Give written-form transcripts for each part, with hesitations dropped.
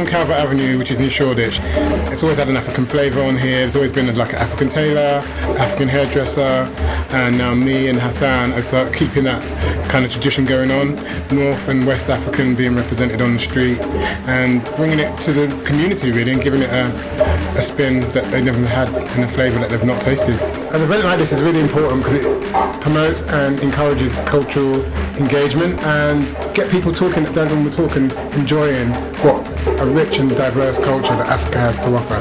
on Calvert Avenue, which is in Shoreditch, it's always had an African flavour on here. There's always been like an African tailor, African hairdresser, and now me and Hassan are keeping that kind of tradition going on. North and West African being represented on the street and bringing it to the community really, and giving it a spin that they never had and a flavour that they've not tasted. An event like this is really important because it promotes and encourages cultural engagement and get people talking, down the talk and enjoying what a rich and diverse culture that Africa has to offer.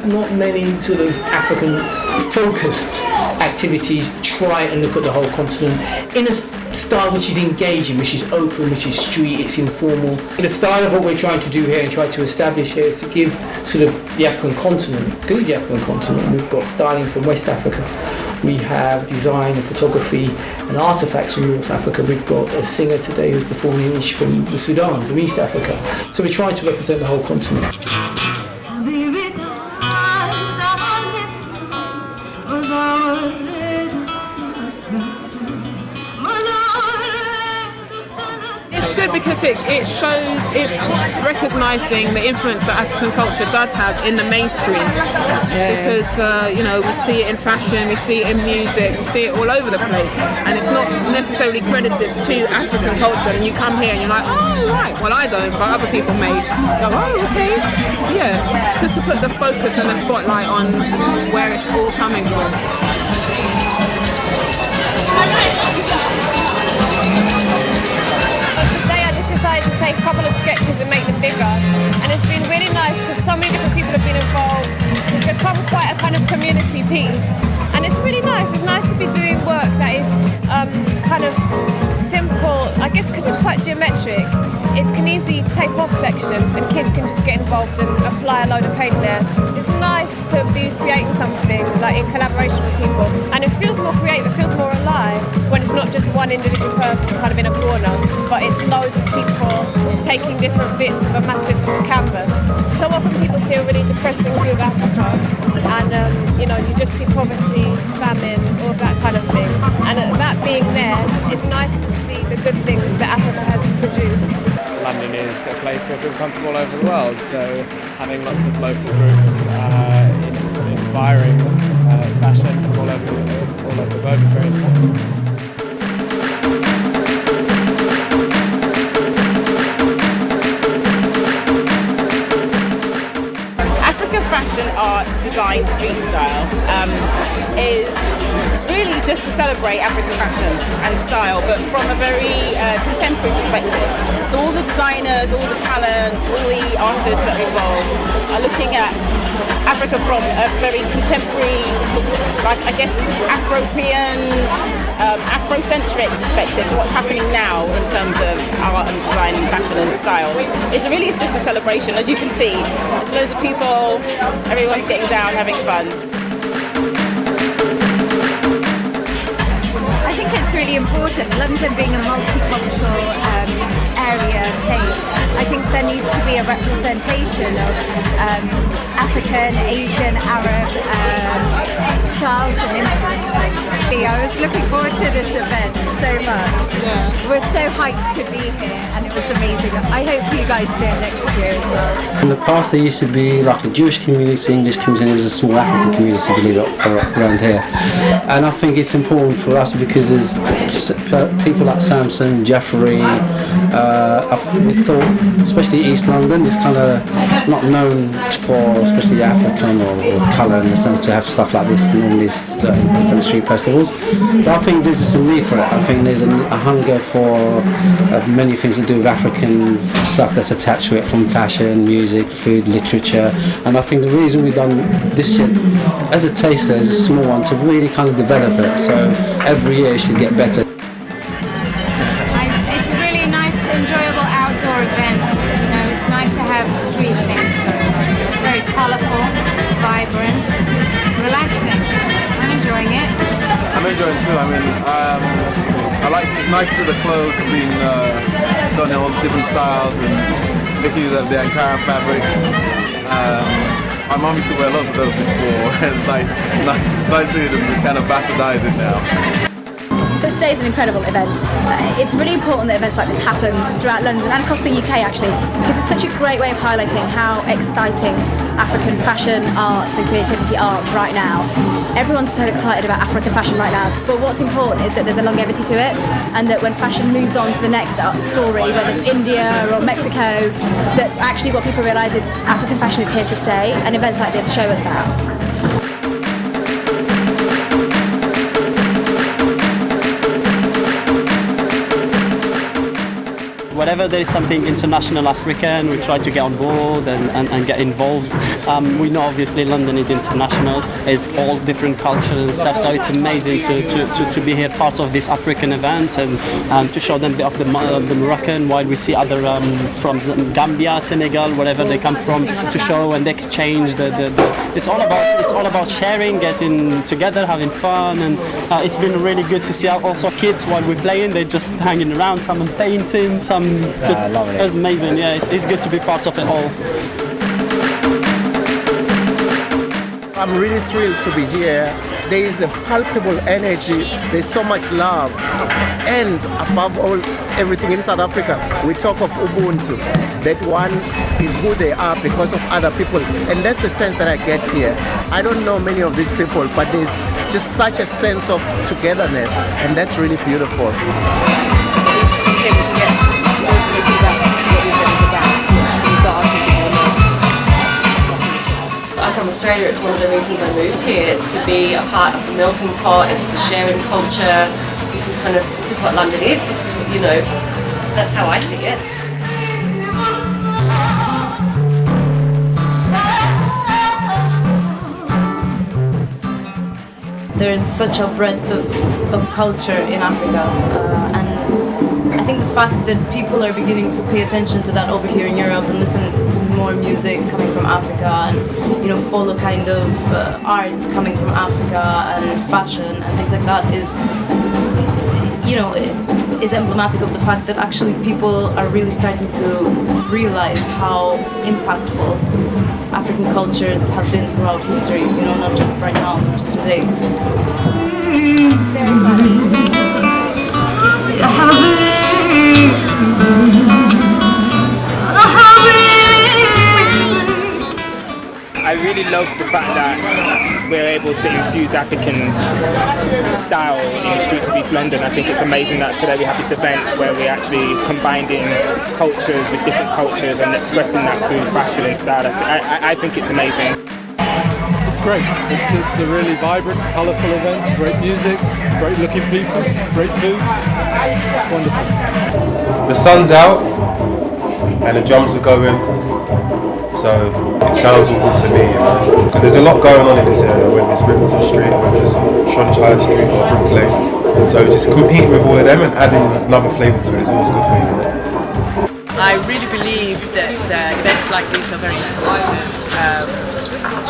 Not many sort of African-focused activities try and look at the whole continent in a style which is engaging, which is open, which is street, it's informal. The style of what we're trying to do here and try to establish here is to give sort of the African continent, because it's the African continent, we've got styling from West Africa, we have design and photography and artifacts from North Africa, we've got a singer today who's performing Ish from the Sudan, from East Africa. So we're trying to represent the whole continent. Because it shows, it's recognising the influence that African culture does have in the mainstream. Because we see it in fashion, we see it in music, we see it all over the place, and it's not necessarily credited to African culture. And you come here and you're like, oh right, well I don't, but other people may go, oh okay, yeah. Good to put the focus and the spotlight on where it's all coming from. Decided to take a couple of sketches and make them bigger, and it's been really nice because so many different people have been involved. It's become quite a kind of community piece, and it's really nice. It's nice to be doing work that is kind of simple, I guess, because it's quite geometric. It can easily tape off sections and kids can just get involved and apply a load of paint there. It's nice to be creating something like in collaboration with people, and it feels more creative, it feels more alive when it's not just one individual person kind of in a corner, but it's loads of people taking different bits of a massive canvas. So often people see a really depressing view of Africa, and you just see poverty, famine, all of that kind of thing. And that being there, it's nice to see the good things that Africa has produced. London is a place where people come from all over the world, so having lots of local groups inspiring fashion from all over the globe is very important. Fashion, art, design, street style is really just to celebrate African fashion and style, but from a very contemporary perspective. So all the designers, all the talent, all the artists that are involved are looking at Africa from a very contemporary, like I guess Afropean, Afrocentric perspective to what's happening now in terms of art and design and fashion and style. It's just a celebration, as you can see. There's loads of people, everyone's getting down, having fun. I think it's really important, London being a multicultural area place. I think there needs to be a representation of African, Asian, Arab styles and influences. I was looking forward to this event so much. Yeah. We're so hyped to be here, and it was amazing. I hope you guys do it next year as well. In the past there used to be like a Jewish community, English community, and there was a small African community, believe it, around here. And I think it's important for us because there's people like Samson, Jeffrey, we thought, especially East London, is kind of not known for, especially African or colour in the sense to have stuff like this. Normally it's different street festivals. But I think there's some need for it. I think there's a hunger for many things to do with African stuff that's attached to it, from fashion, music, food, literature. And I think the reason we've done this year, as a taster, as a small one, to really kind of develop it. So every year it should get better. It's a really nice, enjoyable outdoor event. It's nice to have street things going on. It's very colourful, vibrant, relaxing. I'm enjoying it. I'm enjoying it too. I mean, it's nice to see the clothes being done in all the different styles and making use of the Ankara fabric. My mum used to wear lots of those before. It's nice seeing them kind of bastardize it now. So today is an incredible event. It's really important that events like this happen throughout London and across the UK actually, because it's such a great way of highlighting how exciting African fashion, arts and creativity are right now. Everyone's so excited about African fashion right now, but what's important is that there's a longevity to it, and that when fashion moves on to the next story, whether it's India or Mexico, that actually what people realise is African fashion is here to stay, and events like this show us that. Whenever there is something international African, we try to get on board and get involved. We know obviously London is international, it's all different cultures and stuff, so it's amazing to be here part of this African event and to show them a bit of the Moroccan, while we see other from Gambia, Senegal, wherever they come from, to show and exchange. It's all about sharing, getting together, having fun, and it's been really good to see also kids while we're playing, they're just hanging around, some painting, some just, it was amazing. Yeah, it's good to be part of it all. I'm really thrilled to be here. There is a palpable energy, there's so much love, and above all, everything in South Africa, we talk of Ubuntu, that one is who they are because of other people, and that's the sense that I get here. I don't know many of these people, but there's just such a sense of togetherness, and that's really beautiful. I'm from Australia. It's one of the reasons I moved here. It's to be a part of the melting pot. It's to share in culture. This is what London is. This is what, that's how I see it. There's such a breadth of culture in Africa, and I think the fact that people are beginning to pay attention to that over here in Europe and listen to more music coming from Africa and follow kind of art coming from Africa and fashion and things like that is emblematic of the fact that actually people are really starting to realize how impactful African cultures have been throughout history, not just right now, not just today. I really love the fact that we're able to infuse African style in the streets of East London. I think it's amazing that today we have this event where we're actually combining cultures with different cultures and expressing that through fashion and style. I think it's amazing. It's great. It's a really vibrant, colourful event, great music, great looking people, great food. Wonderful. The sun's out and the drums are going, so it sounds all good to me, because there's a lot going on in this area, whether it's Rivington Street or whether it's Shoreditch High Street or Brick Lane. So just competing with all of them and adding another flavour to it is always good for you. I really believe that events like this are very important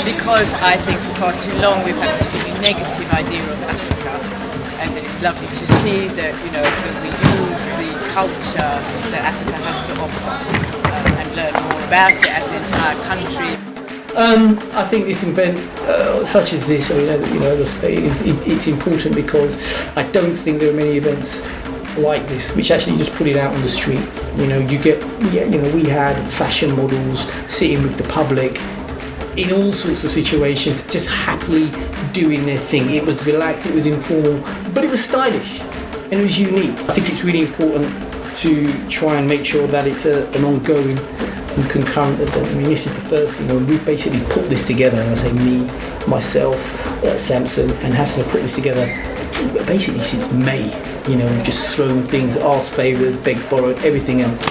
because I think for far too long we've had a really negative idea of Africa, and it's lovely to see that that we use the culture that Africa has to offer and learn more about it as an entire country. I think this event, such as this, it's important because I don't think there are many events like this which actually just put it out on the street. We had fashion models sitting with the public in all sorts of situations, just happily doing their thing. It was relaxed, it was informal, but it was stylish and it was unique. I think it's really important to try and make sure that it's an ongoing and concurrent event. This is the first thing, when we basically put this together, and I say me, myself, Samson and Hassan have put this together basically since May. We've just thrown things, asked favours, begged, borrowed, everything else.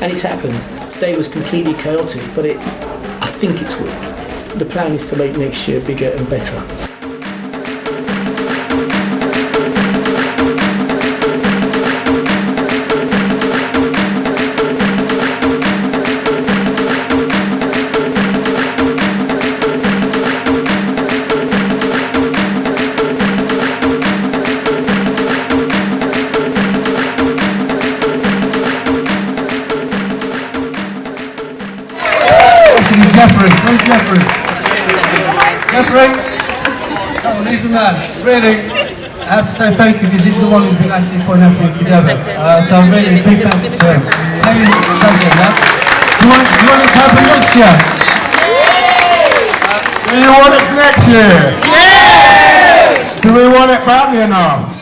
And it's happened. Today was completely chaotic, but I think it's worked. The plan is to make next year bigger and better. Jeffrey, where's Jeffrey? great. Oh, he's the man. Really, I have to say thank you because he's the one who's been actually putting everything together. So really, big thank you to him. Ladies and gentlemen, do you want it to happen next year? Do you want it next year? Yeah! Do we want it badly enough?